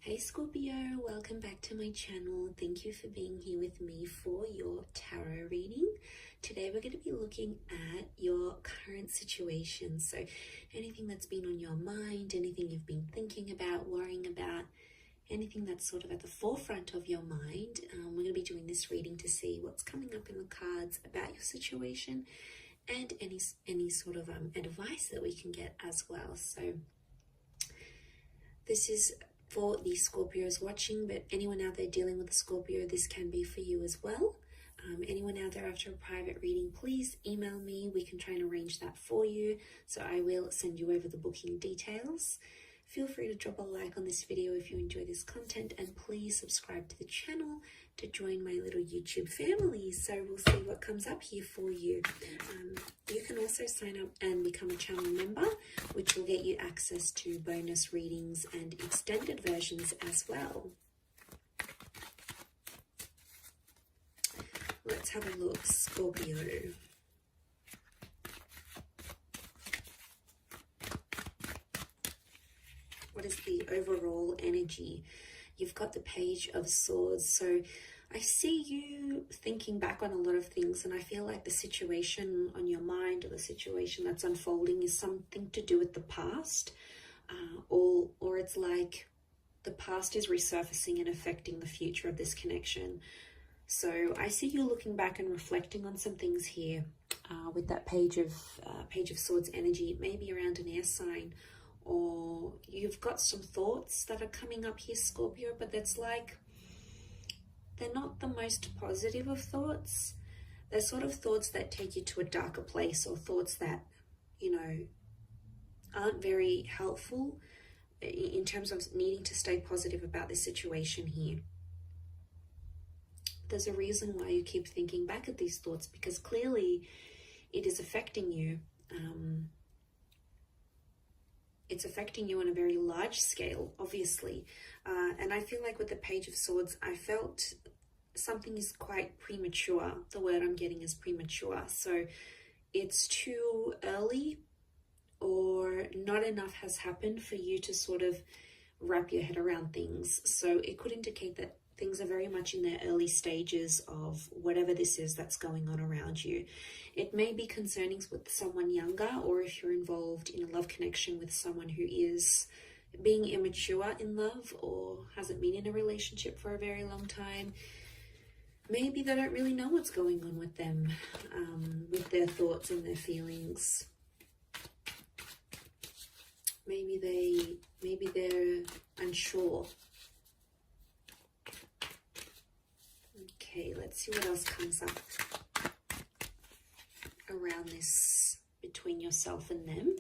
Hey Scorpio, welcome back to my channel. Thank you for being here with me for your tarot reading. Today we're going to be looking at your current situation. So anything that's been on your mind, anything you've been thinking about, worrying about, anything that's sort of at the forefront of your mind. We're going to be doing this reading to see what's coming up in the cards about your situation and any sort of advice that we can get as well. So this is for the Scorpios watching, but anyone out there dealing with a Scorpio, this can be for you as well. Anyone out there after a private reading, please email me. We can try and arrange that for you. So I will send you over the booking details. Feel free to drop a like on this video if you enjoy this content, and please subscribe to the channel to join my little YouTube family. So we'll see what comes up here for you. You can also sign up and become a channel member, which will get you access to bonus readings and extended versions as well. Let's have a look, Scorpio. What is the overall energy? You've got the Page of Swords. So I see you thinking back on a lot of things, and I feel like the situation on your mind or the situation that's unfolding is something to do with the past, or it's like the past is resurfacing and affecting the future of this connection. So I see you looking back and reflecting on some things here with that Page of Swords energy. It may be around an air sign, or you've got some thoughts that are coming up here, Scorpio, but that's like, they're not the most positive of thoughts. They're sort of thoughts that take you to a darker place, or thoughts that, you know, aren't very helpful in terms of needing to stay positive about this situation here. There's a reason why you keep thinking back at these thoughts, because clearly it is affecting you. It's affecting you on a very large scale, obviously. And I feel like with the Page of Swords, I felt something is quite premature. The word I'm getting is premature. So it's too early, or not enough has happened for you to sort of wrap your head around things. So it could indicate that things are very much in their early stages of whatever this is that's going on around you. It may be concerning with someone younger, or if you're involved in a love connection with someone who is being immature in love or hasn't been in a relationship for a very long time. Maybe they don't really know what's going on with them, with their thoughts and their feelings. Maybe they're unsure. Okay, let's see what else comes up around this between yourself and them.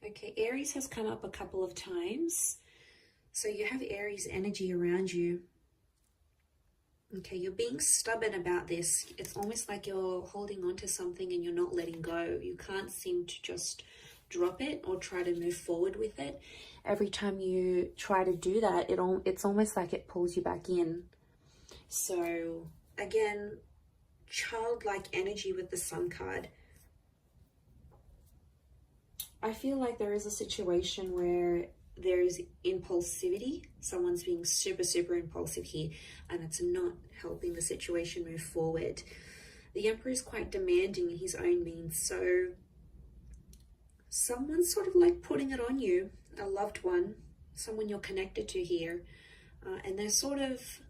Okay, Aries has come up a couple of times. So you have Aries energy around you. Okay, you're being stubborn about this. It's almost like you're holding on to something and you're not letting go. You can't seem to just drop it or try to move forward with it. Every time you try to do that, it's almost like it pulls you back in. So again, childlike energy with the Sun card. I feel like there is a situation where there is impulsivity. Someone's being super, super impulsive here, and it's not helping the situation move forward. The Emperor is quite demanding in his own means, so someone's sort of like putting it on you, a loved one, someone you're connected to here, and they're sort of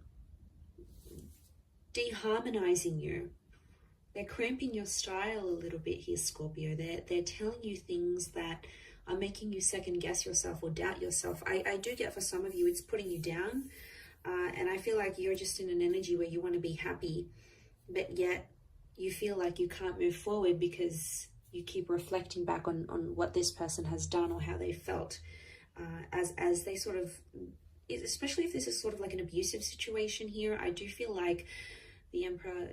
deharmonizing you. They're cramping your style a little bit here, Scorpio. They're telling you things that are making you second guess yourself or doubt yourself. I do get, for some of you, it's putting you down. And I feel like you're just in an energy where you want to be happy, but yet you feel like you can't move forward because you keep reflecting back on what this person has done or how they felt, as they sort of, especially if this is sort of like an abusive situation here. I do feel like the Emperor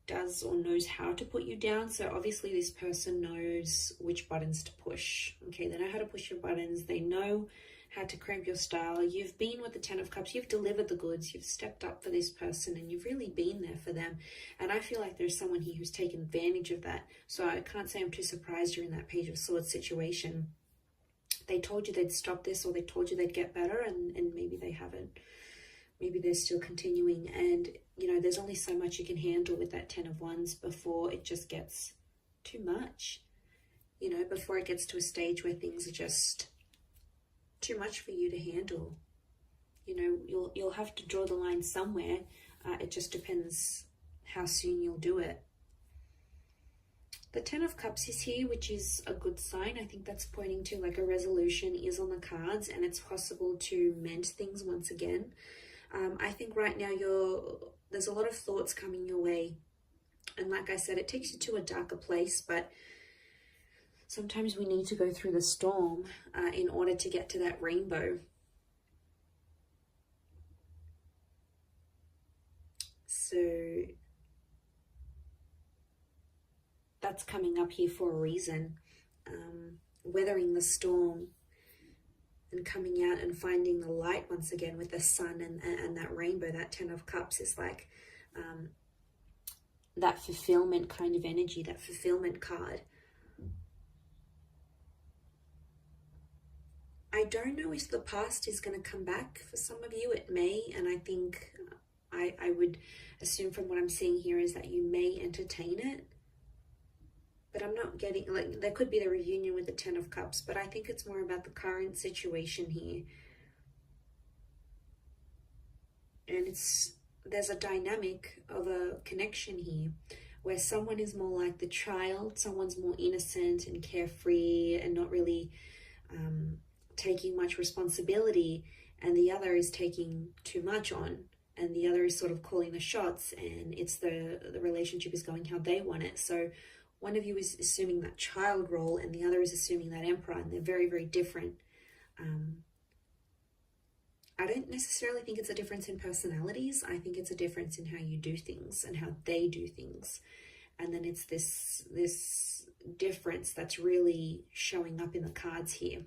does or knows how to put you down. So obviously this person knows which buttons to push. Okay, they know how to push your buttons. They know had to cramp your style. You've been with the Ten of Cups. You've delivered the goods. You've stepped up for this person and you've really been there for them. And I feel like there's someone here who's taken advantage of that. So I can't say I'm too surprised you're in that Page of Swords situation. They told you they'd stop this, or they told you they'd get better, and maybe they haven't. Maybe they're still continuing. And, you know, there's only so much you can handle with that Ten of Wands before it just gets too much. You know, before it gets to a stage where things are just too much for you to handle. You know, you'll have to draw the line somewhere. It just depends how soon you'll do it. The Ten of Cups is here, which is a good sign. I think that's pointing to like a resolution is on the cards, and it's possible to mend things once again. I think right now there's a lot of thoughts coming your way. And like I said, it takes you to a darker place, but sometimes we need to go through the storm in order to get to that rainbow. So that's coming up here for a reason. Weathering the storm and coming out and finding the light once again with the sun and that rainbow, that Ten of Cups is like that fulfillment kind of energy, that fulfillment card. I don't know if the past is going to come back. For some of you, it may, and I think I would assume from what I'm seeing here is that you may entertain it. But I'm not getting, like, there could be the reunion with the Ten of Cups, but I think it's more about the current situation here. And there's a dynamic of a connection here where someone is more like the child, someone's more innocent and carefree and not really taking much responsibility, and the other is taking too much on, and the other is sort of calling the shots, and it's the relationship is going how they want it. So one of you is assuming that child role and the other is assuming that emperor, and they're very, very different. I don't necessarily think it's a difference in personalities. I think it's a difference in how you do things and how they do things. And then it's this difference that's really showing up in the cards here.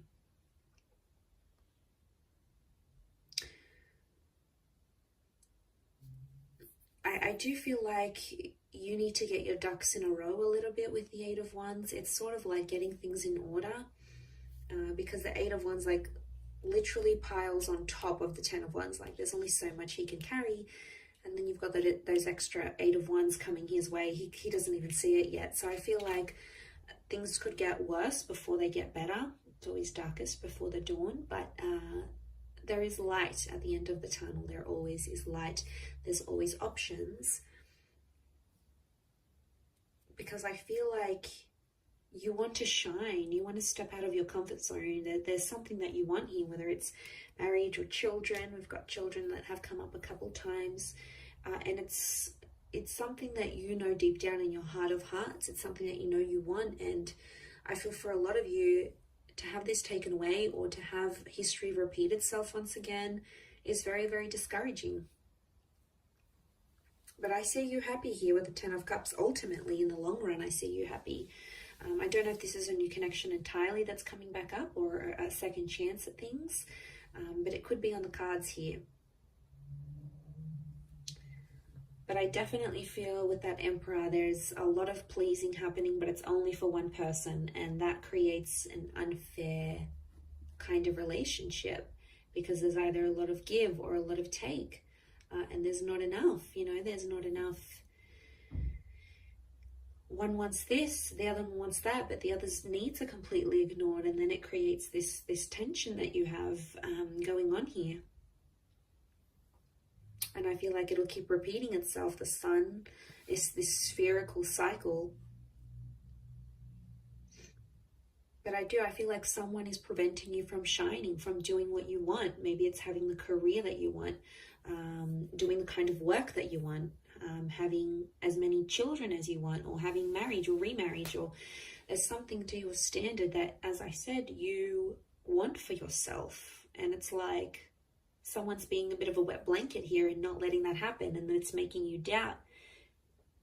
I do feel like you need to get your ducks in a row a little bit with the Eight of Wands. It's sort of like getting things in order, because the Eight of Wands like literally piles on top of the Ten of Wands. Like there's only so much he can carry, and then you've got those extra Eight of Wands coming his way. He doesn't even see it yet. So I feel like things could get worse before they get better. It's always darkest before the dawn, but there is light at the end of the tunnel. There always is light. There's always options. Because I feel like you want to shine. You want to step out of your comfort zone. There's something that you want here, whether it's marriage or children. We've got children that have come up a couple times. And it's something that you know deep down in your heart of hearts. It's something that you know you want. And I feel for a lot of you, to have this taken away or to have history repeat itself once again is very, very discouraging. But I see you happy here with the Ten of Cups. Ultimately, in the long run, I see you happy. I don't know if this is a new connection entirely that's coming back up or a second chance at things, but it could be on the cards here. But I definitely feel with that Emperor, there's a lot of pleasing happening, but it's only for one person. And that creates an unfair kind of relationship because there's either a lot of give or a lot of take. And there's not enough, you know, there's not enough. One wants this, the other one wants that, but the other's needs are completely ignored. And then it creates this tension that you have going on here. And I feel like it'll keep repeating itself. The sun is this spherical cycle. But I feel like someone is preventing you from shining, from doing what you want. Maybe it's having the career that you want, doing the kind of work that you want, having as many children as you want, or having marriage or remarriage, or there's something to your standard that, as I said, you want for yourself. And it's like someone's being a bit of a wet blanket here and not letting that happen, and then it's making you doubt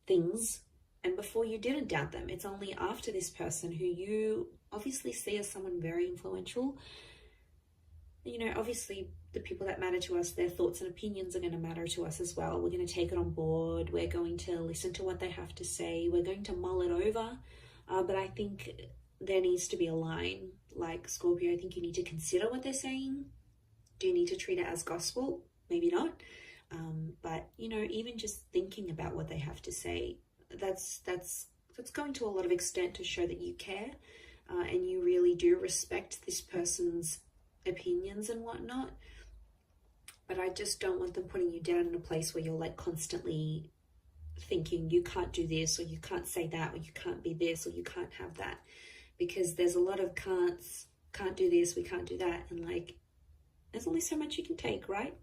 things. And before you didn't doubt them, it's only after this person who you obviously see as someone very influential, You know, obviously the people that matter to us, their thoughts and opinions are going to matter to us as well. We're going to take it on board. We're going to listen to what they have to say. We're going to mull it over. But I think there needs to be a line. Like Scorpio, I think you need to consider what they're saying. Do you need to treat it as gospel? Maybe not. But, you know, even just thinking about what they have to say, that's going to a lot of extent to show that you care and you really do respect this person's opinions and whatnot. But I just don't want them putting you down in a place where you're like constantly thinking you can't do this, or you can't say that, or you can't be this, or you can't have that, because there's a lot of can't do this, we can't do that, and like there's only so much you can take, right?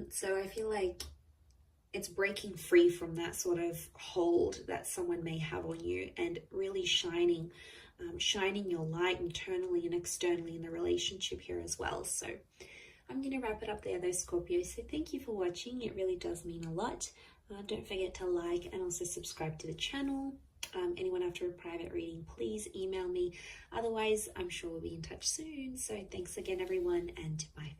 So I feel like it's breaking free from that sort of hold that someone may have on you and really shining your light internally and externally in the relationship here as well. So I'm going to wrap it up there though, Scorpio. So thank you for watching. It really does mean a lot. Don't forget to like and also subscribe to the channel. Anyone after a private reading, please email me. Otherwise, I'm sure we'll be in touch soon. So thanks again, everyone, and bye.